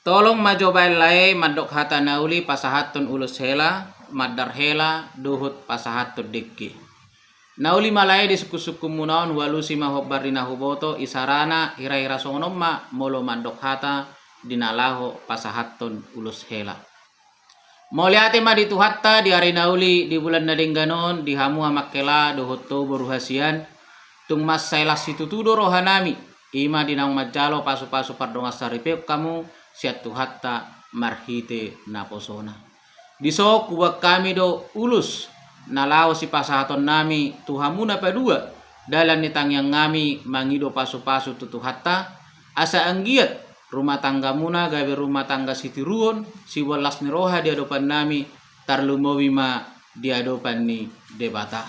Tolong majobail lae madok hata nauli pasahatun ulus hela madar hela duhut pasahatun dikki. Nauli malae di suku-suku munaon walusi mahobbar dina huboto isarana ira-ira songonomma molo madok hata dinalaho pasahatun ulus hela. Moliate ma dituhatta di hari nauli di bulan nadengganon di hamu amakkela dohotto boruhasian tung mas sailas situtudo rohanami ima dinang majalo pasu-pasu pardonga saripep kamu siat tuhatta marhite naposona. Diso kuwak kami do ulus nalao si pasahaton nami tuhamuna padua dalan nitang yang ngami mangido pasu-pasu tutuhatta asa anggiat rumah tangga muna gawe rumah tangga sitiruon si welas ni roha di hadapan nami tarlumowima di hadapan ni debata.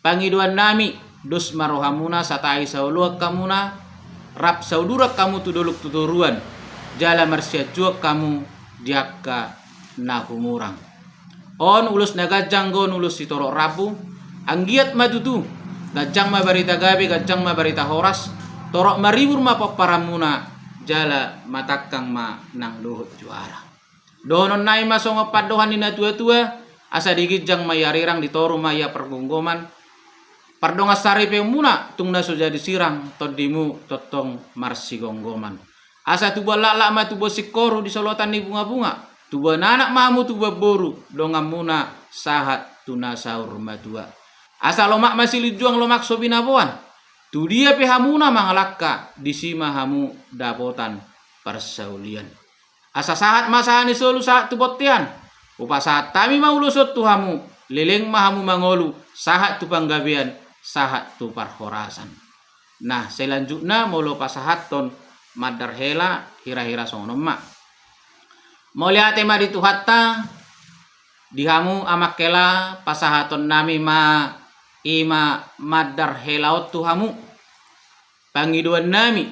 Pangiduan nami dus marohamuna satai sauluak kamuna rap saudurak kamu tuduluk tuturuan jala marsiat juak kamu diakka nahumurang. On ulus nagajang gon ulus sitorok rabu anggiat madutu gajang ma barita gabe gajang ma barita horas torok maribur ma paparamuna jala matakang ma nang luhut juara. Donon nai masongo padohan ina tua-tua asa digijang mayarirang ditoru maya pergonggoman pardonga saripe muna tung naso jadi sirang todimu totong marsi gonggoman. Asa tuba lala ma tuba sikoru di solotan ni bunga-bunga tuba nanak mamu tuba boru dongam muna sahat tuna saur madua. Asa lomak masih lijuang lomak sobinaboan tu dia pehamuna mangalakka disima hamu dapotan persaulian. Asa sahat masahani solu saat tubotian upa saat tami maulusot tuhamu leleng mahamu mangolu sahat tu panggabian sahat tu parhorasan. Nah selanjutnya molo pasahaton madar hela hira-hira sonoma moliate ma dituhatta dihamu amakkela pasahaton nami ma ima madar helaot tuhamu pangiduan nami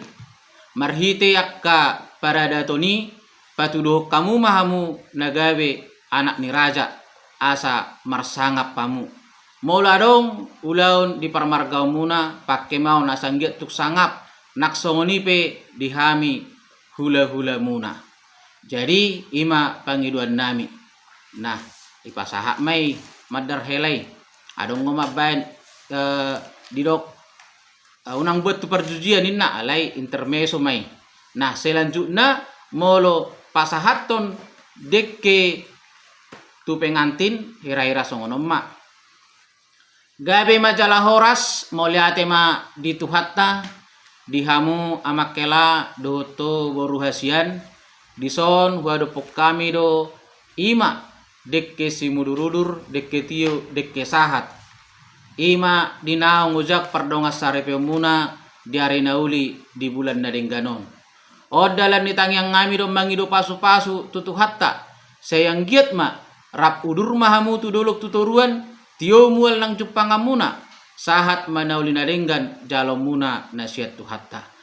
marhite yakka paradatoni patuduh kamu mahamu nagawe anak ni raja asa marsangap pamu mola dong ulaun di parmargau muna pakke mau nasanggiat tuk sangap naksongonipe dihami hula-hula muna. Jadi ima pangiduan nami nah ipasahak mai madar helai adong ngomabain didok unang buat tu perjujian inna alai intermeso mai. Nah selanjutnya molo pasahaton dekke tu pengantin hira-hira songonomma gabe majalah horas moliate ma dituhatta dihamu amakkela doto boruhasian dison huadopok kami do ima dekke simudurudur dekke tio dekke sahat ima dinaong ujak pardonga sarepe muna di hari nauli di bulan nadengganon. Odalan nitang yang ngami do mangido pasu-pasu tutuhatta sayang giat ma rap udur mahamu tudolok tuturuan tio mual nang cupangamuna sahat manauli nadenggan jalom muna nasiat tuhatta.